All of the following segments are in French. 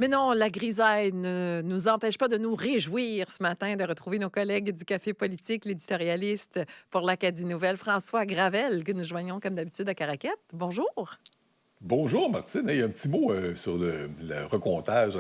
Mais non, la grisaille ne nous empêche pas de nous réjouir ce matin de retrouver nos collègues du Café politique, l'éditorialiste pour l'Acadie Nouvelle, François Gravel, que nous joignons comme d'habitude à Caraquette. Bonjour. Bonjour Martine. Hey, un petit mot sur le recomptage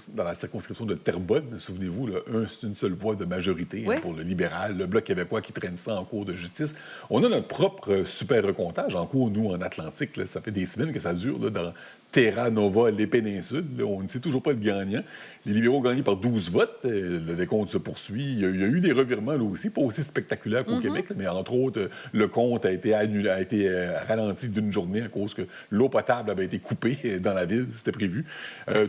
dans la circonscription de Terrebonne. Souvenez-vous, là, c'est une seule voix de majorité Oui. pour le libéral, le Bloc québécois qui traîne ça en cours de justice. On a notre propre super recomptage en cours, nous, en Atlantique. Là. Ça fait des semaines que ça dure là, dans Terra Nova, les péninsules. Là, on ne sait toujours pas le gagnant. Les libéraux ont gagné par 12 votes. Le décompte se poursuit. Il y a eu des revirements là aussi, pas aussi spectaculaires qu'au Québec, là, mais entre autres, le compte a été annulé, a été ralenti d'une journée à cause que l'eau potable avait été coupée dans la ville, c'était prévu.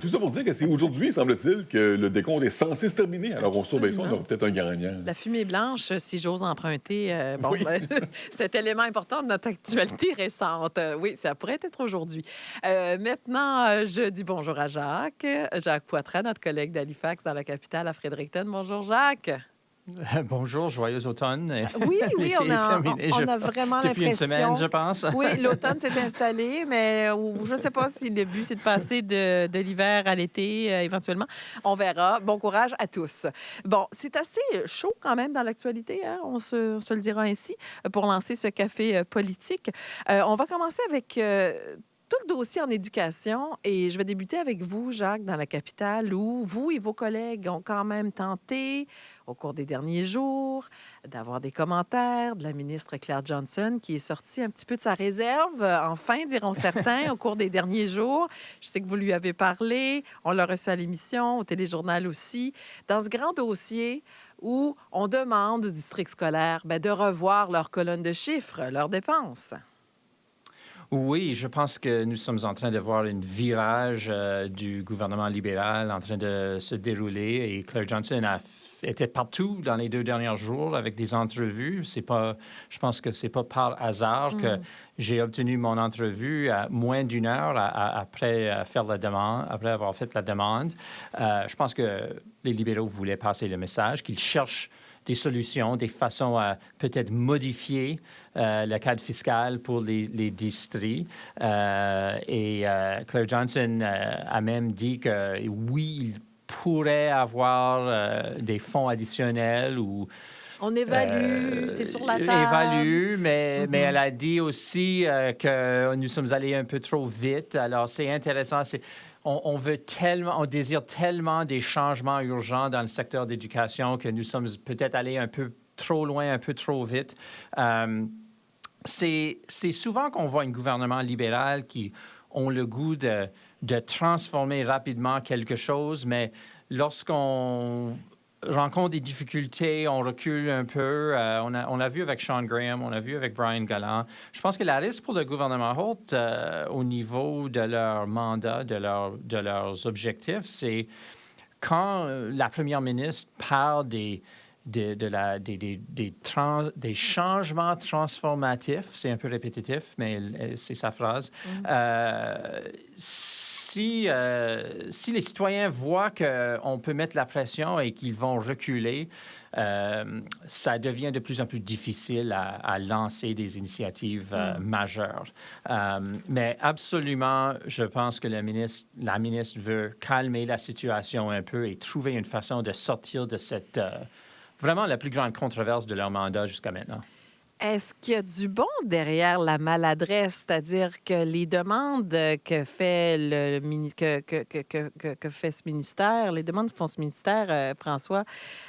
Tout ça pour dire que c'est aujourd'hui, semble-t-il, que le décompte est censé se terminer. Alors on surveille ça, on Absolument. aura peut-être un gagnant. La fumée blanche, si j'ose emprunter Oui. cet élément important de notre actualité récente. Oui, ça pourrait être aujourd'hui. Maintenant, je dis bonjour à Jacques. Jacques Poitras, notre collègue d'Halifax dans la capitale à Fredericton. Bonjour Jacques. Bonjour, joyeux automne. Oui, oui, L'été on est a, terminé, on a vraiment depuis une l'impression. semaine, je pense. Oui, l'automne s'est installé, mais je ne sais pas si le but, c'est de passer de l'hiver à l'été, éventuellement. On verra. Bon courage à tous. Bon, c'est assez chaud quand même dans l'actualité, hein? On se le dira ainsi, pour lancer ce café politique. On va commencer avec tout le dossier en éducation et je vais débuter avec vous, Jacques, dans la capitale, où vous et vos collègues ont quand même tenté, au cours des derniers jours, d'avoir des commentaires de la ministre Claire Johnson, qui est sortie un petit peu de sa réserve, enfin, diront certains, au cours des derniers jours. Je sais que vous lui avez parlé, on l'a reçu à l'émission, au téléjournal aussi, dans ce grand dossier où on demande aux districts scolaires de revoir leur colonne de chiffres, leurs dépenses. Oui, je pense que nous sommes en train de voir un virage du gouvernement libéral en train de se dérouler et Claire Johnson était partout dans les 2 derniers jours avec des entrevues. Je pense que c'est pas par hasard que j'ai obtenu mon entrevue à moins d'une heure après après avoir fait la demande. Je pense que les libéraux voulaient passer le message qu'ils cherchent des solutions, des façons à peut-être modifier le cadre fiscal pour les districts. Claire Johnson a même dit que oui, il pourrait avoir des fonds additionnels ou On évalue, c'est sur la table. mais elle a dit aussi que nous sommes allés un peu trop vite. Alors, c'est intéressant. On désire tellement des changements urgents dans le secteur d'éducation que nous sommes peut-être allés un peu trop loin, un peu trop vite. C'est souvent qu'on voit un gouvernement libéral qui ont le goût de transformer rapidement quelque chose, mais lorsqu'on rencontre des difficultés, on recule un peu. On l'a vu avec Sean Graham, on l'a vu avec Brian Gallant. Je pense que la risque pour le gouvernement Holt au niveau de leur mandat, de leurs objectifs, c'est quand la première ministre parle des changements transformatifs, c'est un peu répétitif, mais c'est sa phrase. Si les citoyens voient qu'on peut mettre la pression et qu'ils vont reculer, ça devient de plus en plus difficile à lancer des initiatives majeures. Mais absolument, je pense que la ministre veut calmer la situation un peu et trouver une façon de sortir de cette vraiment la plus grande controverse de leur mandat jusqu'à maintenant. Est-ce qu'il y a du bon derrière la maladresse, c'est-à-dire que les demandes que fait que fait ce ministère, les demandes que font ce ministère, François,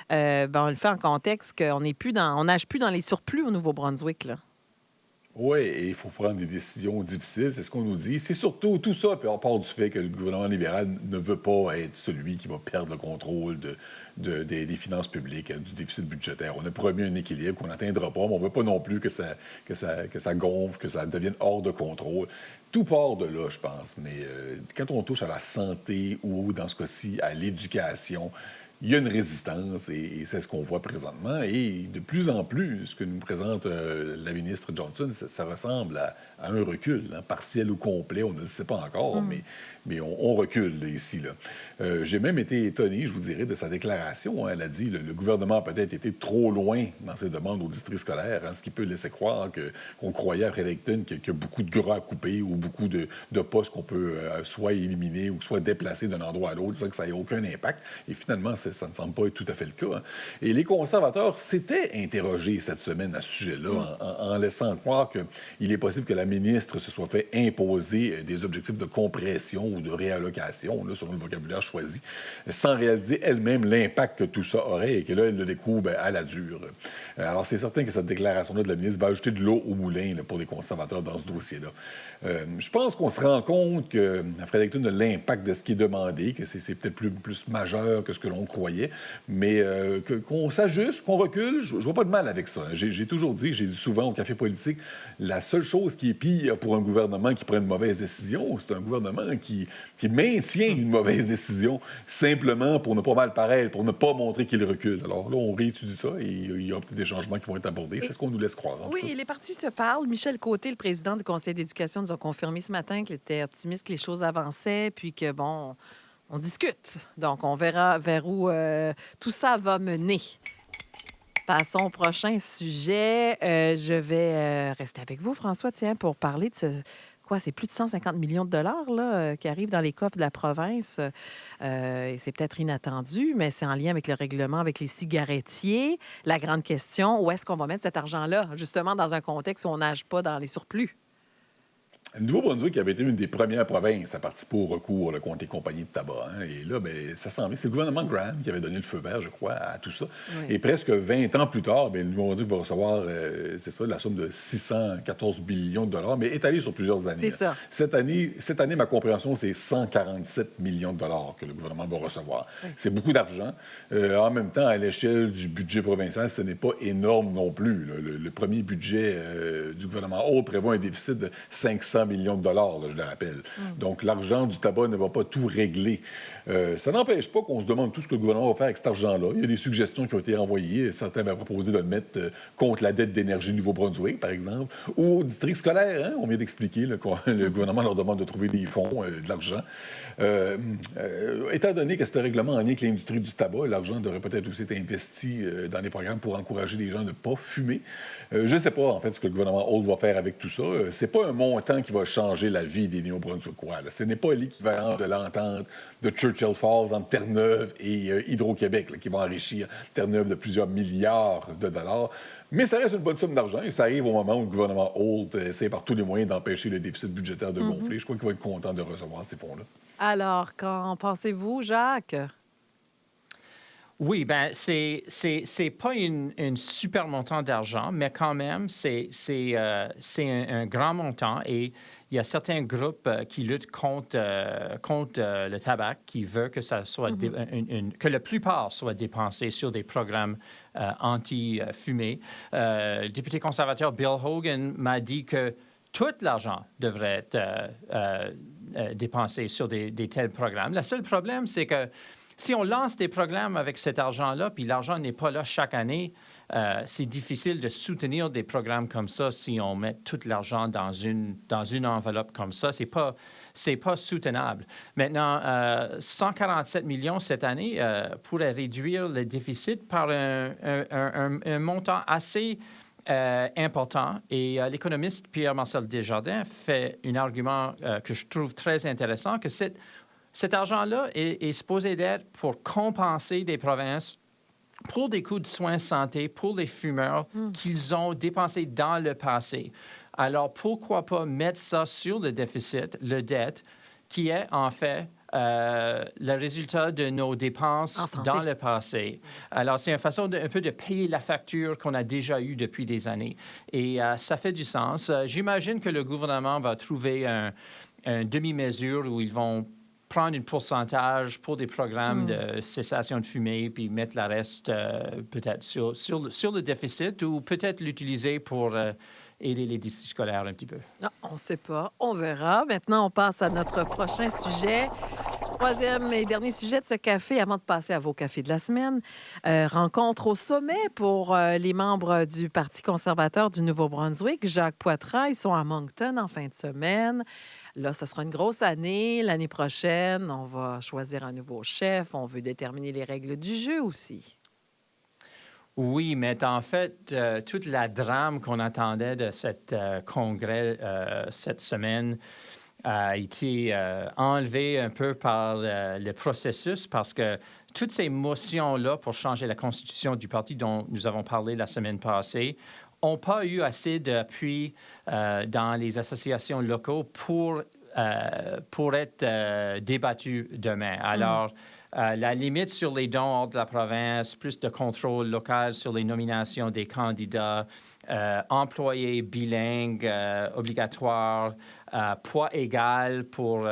on le fait en contexte qu'on nage plus dans les surplus au Nouveau-Brunswick, là. Oui, et il faut prendre des décisions difficiles, c'est ce qu'on nous dit. C'est surtout tout ça, puis on part du fait que le gouvernement libéral ne veut pas être celui qui va perdre le contrôle des finances publiques, du déficit budgétaire. On a promis un équilibre qu'on n'atteindra pas, mais on ne veut pas non plus que ça gonfle, que ça devienne hors de contrôle. Tout part de là, je pense. Mais quand on touche à la santé ou, dans ce cas-ci, à l'éducation, il y a une résistance et c'est ce qu'on voit présentement. Et de plus en plus, ce que nous présente la ministre Johnson, ça ressemble à un recul, hein, partiel ou complet, on ne le sait pas encore, mais on recule là, ici. Là. J'ai même été étonné, je vous dirais, de sa déclaration. Hein. Elle a dit que le gouvernement a peut-être été trop loin dans ses demandes au district scolaire, hein, ce qui peut laisser croire qu'on croyait à Fredericton qu'il y a beaucoup de gras à couper ou beaucoup de postes qu'on peut soit éliminer ou soit déplacer d'un endroit à l'autre, sans que ça n'ait aucun impact. Et finalement, ça ne semble pas être tout à fait le cas. Hein. Et les conservateurs s'étaient interrogés cette semaine à ce sujet-là, en laissant croire qu'il est possible que la ministre se soit fait imposer des objectifs de compression ou de réallocation, là, selon le vocabulaire choisi, sans réaliser elle-même l'impact que tout ça aurait et que là, elle le découvre à la dure. Alors, c'est certain que cette déclaration-là de la ministre va ajouter de l'eau au moulin là, pour les conservateurs dans ce dossier-là. Je pense qu'on se rend compte à Fredericton de l'impact de ce qui est demandé, que c'est peut-être plus majeur que ce que l'on croyait, mais qu'on s'ajuste, qu'on recule, je vois pas de mal avec ça. J'ai toujours dit, j'ai dit souvent au Café politique, la seule chose qui est pire pour un gouvernement qui prend une mauvaise décision, c'est un gouvernement qui maintient une mauvaise décision simplement pour ne pas mal paraître, pour ne pas montrer qu'il recule. Alors là, on réétudie ça et il y a peut-être des changements qui vont être abordés. C'est ce qu'on nous laisse croire. Oui, et les partis se parlent. Michel Côté, le président du Conseil d'éducation, nous a confirmé ce matin qu'il était optimiste que les choses avançaient, puis que, bon, on discute. Donc, on verra vers où tout ça va mener. Passons au prochain sujet. Je vais rester avec vous, François, tiens, pour parler de ce... Quoi, c'est plus de 150 millions de dollars là, qui arrivent dans les coffres de la province. Et c'est peut-être inattendu, mais c'est en lien avec le règlement avec les cigarettiers. La grande question, où est-ce qu'on va mettre cet argent-là, justement dans un contexte où on nage pas dans les surplus? Le Nouveau-Brunswick avait été une des premières provinces à participer au recours contre les compagnies de tabac. Hein. Et là, ça semblait. C'est le gouvernement Graham qui avait donné le feu vert, je crois, à tout ça. Oui. Et presque 20 ans plus tard, le Nouveau-Brunswick va recevoir, c'est ça, la somme de 614 millions de dollars, mais étalée sur plusieurs années. C'est ça. Cette année, ma compréhension, c'est 147 millions de dollars que le gouvernement va recevoir. Oui. C'est beaucoup d'argent. En même temps, à l'échelle du budget provincial, ce n'est pas énorme non plus. Le premier budget du gouvernement Holt prévoit un déficit de 500 millions de dollars, là, je le rappelle. Donc, l'argent du tabac ne va pas tout régler. Ça n'empêche pas qu'on se demande tout ce que le gouvernement va faire avec cet argent-là. Il y a des suggestions qui ont été envoyées. Certains avaient proposé de le mettre contre la dette d'énergie du Nouveau-Brunswick, par exemple, ou au district scolaire. Hein? On vient d'expliquer là, que le gouvernement leur demande de trouver des fonds, de l'argent. Étant donné que c'est un règlement en lien avec l'industrie du tabac, l'argent devrait peut-être aussi être investi dans les programmes pour encourager les gens à ne pas fumer. Je ne sais pas, en fait, ce que le gouvernement Holt va faire avec tout ça. C'est pas un montant qui va changer la vie des Néo-Brunswickois. Ce n'est pas l'équivalent de l'entente de Churchill Falls entre Terre-Neuve et Hydro-Québec là, qui va enrichir Terre-Neuve de plusieurs milliards de dollars. Mais ça reste une bonne somme d'argent et ça arrive au moment où le gouvernement Holt essaie par tous les moyens d'empêcher le déficit budgétaire de gonfler. Je crois qu'il va être content de recevoir ces fonds-là. Alors, qu'en pensez-vous, Jacques? Oui, bien, c'est pas un super montant d'argent, mais quand même, c'est un grand montant et il y a certains groupes qui luttent contre le tabac, qui veulent que ça soit que la plupart soient dépensés sur des programmes anti-fumée. Le député conservateur Bill Hogan m'a dit que tout l'argent devrait être dépensé sur des tels programmes. Le seul problème, c'est que si on lance des programmes avec cet argent-là, puis l'argent n'est pas là chaque année, c'est difficile de soutenir des programmes comme ça si on met tout l'argent dans une enveloppe comme ça. C'est pas soutenable. Maintenant, 147 millions cette année pourrait réduire le déficit par un montant assez important. Et l'économiste Pierre-Marcel Desjardins fait un argument que je trouve très intéressant, que cet argent-là est supposé d'être pour compenser des provinces pour des coûts de soins de santé pour les fumeurs qu'ils ont dépensés dans le passé. Alors, pourquoi pas mettre ça sur le déficit, le dette, qui est en fait le résultat de nos dépenses dans le passé. Alors, c'est une façon un peu de payer la facture qu'on a déjà eue depuis des années. Et ça fait du sens. J'imagine que le gouvernement va trouver un demi-mesure où ils vont prendre un pourcentage pour des programmes de cessation de fumée, puis mettre le reste peut-être sur le déficit ou peut-être l'utiliser pour aider les districts scolaires un petit peu. Non, on ne sait pas. On verra. Maintenant, on passe à notre prochain sujet. Troisième et dernier sujet de ce café, avant de passer à vos cafés de la semaine. Rencontre au sommet pour les membres du Parti conservateur du Nouveau-Brunswick. Jacques Poitras, ils sont à Moncton en fin de semaine. Là, ça sera une grosse année. L'année prochaine, on va choisir un nouveau chef. On veut déterminer les règles du jeu aussi. Oui, mais en fait, toute la drame qu'on attendait de cet congrès cette semaine a été enlevé un peu par le processus parce que toutes ces motions-là pour changer la constitution du parti dont nous avons parlé la semaine passée n'ont pas eu assez d'appui dans les associations locales pour être débattues demain. Alors, la limite sur les dons hors de la province, plus de contrôle local sur les nominations des candidats, employés bilingues obligatoires, poids égal pour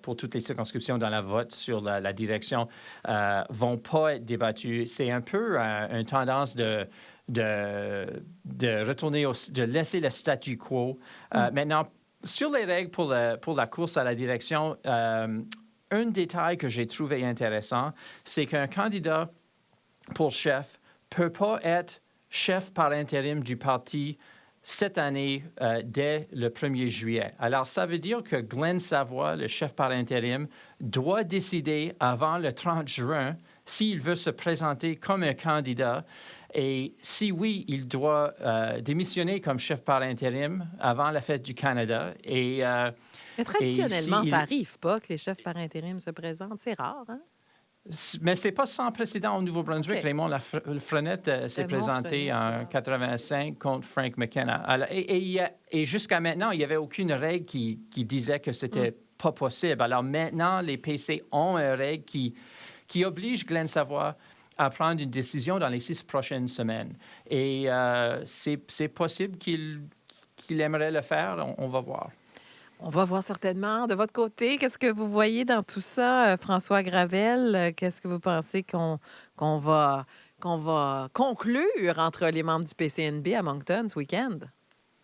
toutes les circonscriptions dans la vote sur la direction vont pas être débattus. C'est un peu une tendance de retourner, de laisser le statu quo. Maintenant, sur les règles pour la course à la direction, un détail que j'ai trouvé intéressant, c'est qu'un candidat pour chef ne peut pas être chef par intérim du parti cette année dès le 1er juillet. Alors, ça veut dire que Glenn Savoie, le chef par intérim, doit décider avant le 30 juin s'il veut se présenter comme un candidat. Et si oui, il doit démissionner comme chef par intérim avant la fête du Canada. Mais traditionnellement, ça n'arrive pas que les chefs par intérim se présentent. C'est rare, hein? Mais ce n'est pas sans précédent au Nouveau-Brunswick. Okay. Raymond Lafrenette s'est présenté en 85 contre Frank McKenna. Alors, et jusqu'à maintenant, il n'y avait aucune règle qui disait que ce n'était pas possible. Alors maintenant, les PC ont une règle qui oblige Glenn Savoie à prendre une décision dans les 6 prochaines semaines. Et c'est possible qu'il aimerait le faire. On va voir. On va voir certainement. De votre côté, qu'est-ce que vous voyez dans tout ça, François Gravel? Qu'est-ce que vous pensez qu'on va conclure entre les membres du PCNB à Moncton ce week-end?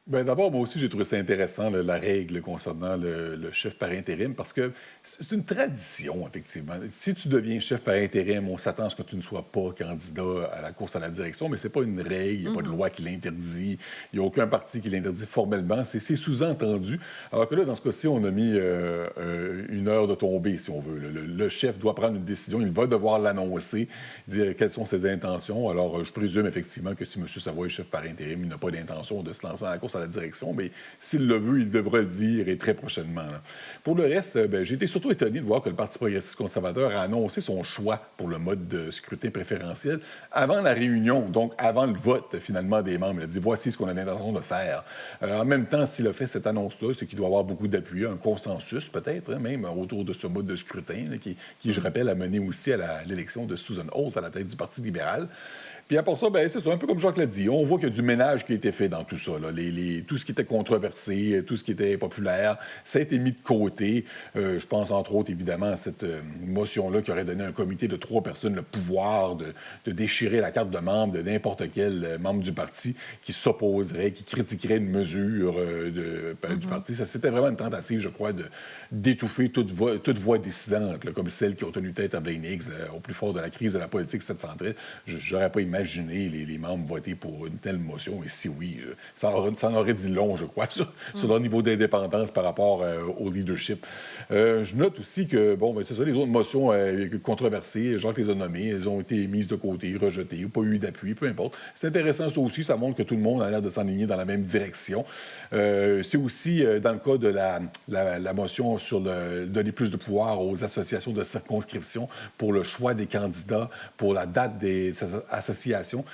Bien, d'abord, moi aussi, j'ai trouvé ça intéressant, la règle concernant le chef par intérim, parce que c'est une tradition, effectivement. Si tu deviens chef par intérim, on s'attend à ce que tu ne sois pas candidat à la course à la direction, mais c'est pas une règle, il n'y a pas de loi qui l'interdit, il n'y a aucun parti qui l'interdit formellement, c'est sous-entendu. Alors que là, dans ce cas-ci, on a mis une heure de tombée, si on veut. Le chef doit prendre une décision, il va devoir l'annoncer, dire quelles sont ses intentions. Alors, je présume effectivement que si M. Savoie est chef par intérim, il n'a pas d'intention de se lancer dans la course à la direction, mais s'il le veut, il devra le dire et très prochainement. Là. Pour le reste, j'ai été surtout étonné de voir que le Parti progressiste conservateur a annoncé son choix pour le mode de scrutin préférentiel avant la réunion, donc avant le vote finalement des membres. Il a dit voici ce qu'on a l'intention de faire. En même temps, s'il a fait cette annonce-là, c'est qu'il doit avoir beaucoup d'appui, un consensus peut-être, hein, même autour de ce mode de scrutin, là, qui, je rappelle, a mené aussi à l'élection de Susan Holt à la tête du Parti libéral. Puis après ça, ben, c'est ça, un peu comme Jacques l'a dit, on voit qu'il y a du ménage qui a été fait dans tout ça. Là. Tout ce qui était controversé, tout ce qui était populaire, ça a été mis de côté. Je pense entre autres, évidemment, à cette motion-là qui aurait donné à un comité de 3 personnes le pouvoir de déchirer la carte de membre de n'importe quel membre du parti qui s'opposerait, qui critiquerait une mesure du parti. Ça, c'était vraiment une tentative, je crois, d'étouffer toute voix dissidente, là, comme celle qui a tenu tête à Blaine Higgs au plus fort de la crise de la politique septentrionale. J'aurais pas imaginé les membres voter pour une telle motion. Et si oui, ça en aurait dit long, je crois, sur leur niveau d'indépendance par rapport au leadership. Je note aussi que, bon, ben, c'est ça, les autres motions controversées, Jacques les a nommées, elles ont été mises de côté, rejetées, ou pas eu d'appui, peu importe. C'est intéressant, ça aussi, ça montre que tout le monde a l'air de s'enligner dans la même direction. C'est aussi, dans le cas de la motion sur donner plus de pouvoir aux associations de circonscription pour le choix des candidats, pour la date des associations.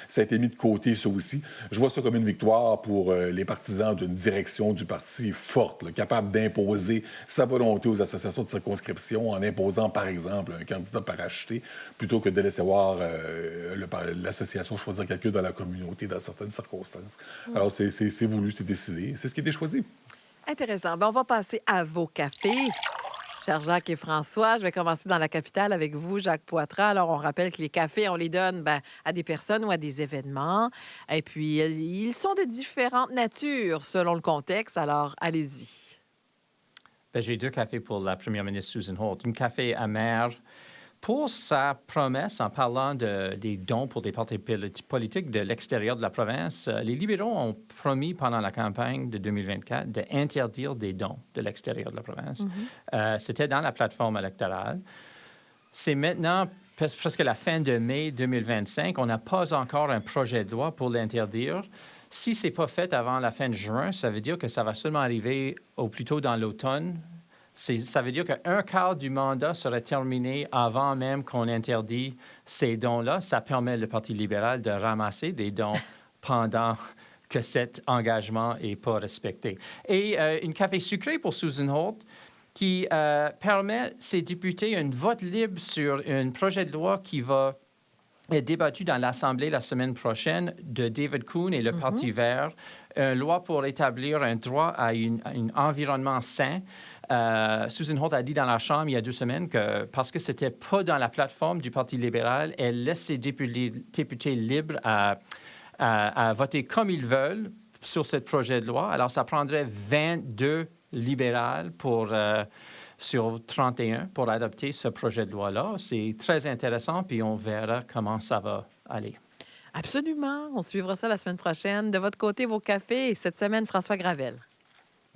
Ça a été mis de côté, ça aussi. Je vois ça comme une victoire pour les partisans d'une direction du parti forte, là, capable d'imposer sa volonté aux associations de circonscription en imposant, par exemple, un candidat parachuté, plutôt que de laisser voir l'association choisir quelqu'un dans la communauté dans certaines circonstances. Alors, c'est voulu, c'est décidé. C'est ce qui a été choisi. Intéressant. Ben, on va passer à vos cafés. Chers Jacques et François, je vais commencer dans la capitale avec vous, Jacques Poitras. Alors, on rappelle que les cafés, on les donne à des personnes ou à des événements. Et puis, ils sont de différentes natures selon le contexte. Alors, allez-y. Ben, j'ai 2 cafés pour la première ministre Susan Holt. Un café amer pour sa promesse en parlant des dons pour des partis politiques de l'extérieur de la province. Les libéraux ont promis pendant la campagne de 2024 d'interdire des dons de l'extérieur de la province. C'était dans la plateforme électorale. C'est maintenant presque la fin de mai 2025. On n'a pas encore un projet de loi pour l'interdire. Si ce n'est pas fait avant la fin de juin, ça veut dire que ça va seulement arriver au plus tôt dans l'automne. Ça veut dire qu'un quart du mandat serait terminé avant même qu'on interdit ces dons-là. Ça permet le Parti libéral de ramasser des dons pendant que cet engagement n'est pas respecté. Et une café sucré pour Susan Holt qui permet ses députés un vote libre sur un projet de loi qui va être débattu dans l'Assemblée la semaine prochaine de David Kuhn et le Parti vert. Une loi pour établir un droit à un environnement sain. Susan Holt a dit dans la Chambre il y a 2 semaines que parce que ce n'était pas dans la plateforme du Parti libéral, elle laisse ses députés libres à voter comme ils veulent sur ce projet de loi. Alors, ça prendrait 22 libérales sur 31 pour adopter ce projet de loi-là. C'est très intéressant, puis on verra comment ça va aller. Absolument. On suivra ça la semaine prochaine. De votre côté, vos cafés, cette semaine, François Gravel.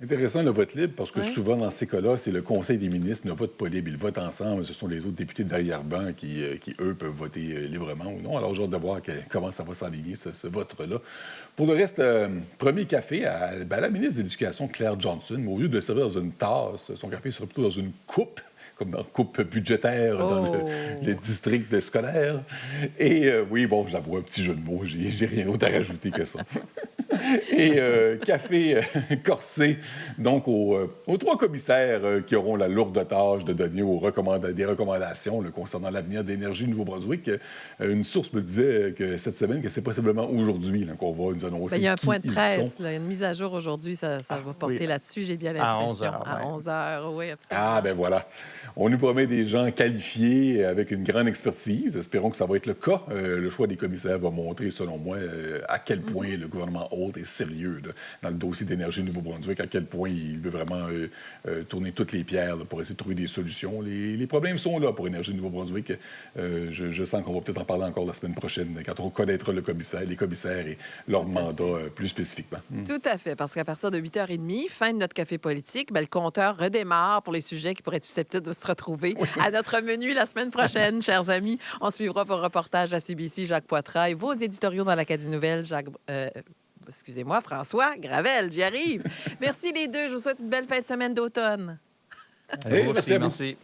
Intéressant le vote libre parce que Ouais. souvent dans ces cas-là, c'est le Conseil des ministres ne vote pas libre. Ils votent ensemble. Ce sont les autres députés d'arrière-ban qui, eux, peuvent voter librement ou non. Alors, j'ai hâte de voir comment ça va s'aligner, ce vote-là. Pour le reste, premier café à la ministre de l'Éducation, Claire Johnson. Au lieu de le servir dans une tasse, son café serait plutôt dans une coupe, comme dans coupe budgétaire dans le district scolaire. Et oui, bon, j'avoue, un petit jeu de mots. J'ai rien d'autre à rajouter que ça. Et café corsé, donc aux 3 commissaires qui auront la lourde tâche de donner des recommandations concernant l'avenir d'Énergie Nouveau-Brunswick. Une source me disait que cette semaine, que c'est possiblement aujourd'hui qu'on va nous annoncer. Il y a un qui point de ils presse, sont. là, une mise à jour aujourd'hui, ça va porter oui. là-dessus, j'ai bien À l'impression. 11 heures, À ouais. 11 heures, oui, absolument. Ah, ben voilà. On nous promet des gens qualifiés avec une grande expertise. Espérons que ça va être le cas. Le choix des commissaires va montrer, selon moi, à quel point le gouvernement Holt est sérieux dans le dossier d'Énergie Nouveau-Brunswick, à quel point il veut vraiment tourner toutes les pierres pour essayer de trouver des solutions. Les problèmes sont là pour Énergie Nouveau-Brunswick. Je sens qu'on va peut-être en parler encore la semaine prochaine, quand on connaîtra les commissaires et leur mandat plus spécifiquement. Tout à fait, parce qu'à partir de 8h30, fin de notre café politique, le compteur redémarre pour les sujets qui pourraient être susceptibles de se retrouver à notre menu la semaine prochaine, chers amis. On suivra vos reportages à CBC, Jacques Poitras, et vos éditoriaux dans l'Acadie Nouvelle, excusez-moi, François Gravel, j'y arrive. Merci les deux, je vous souhaite une belle fin de semaine d'automne. Merci. Merci à vous.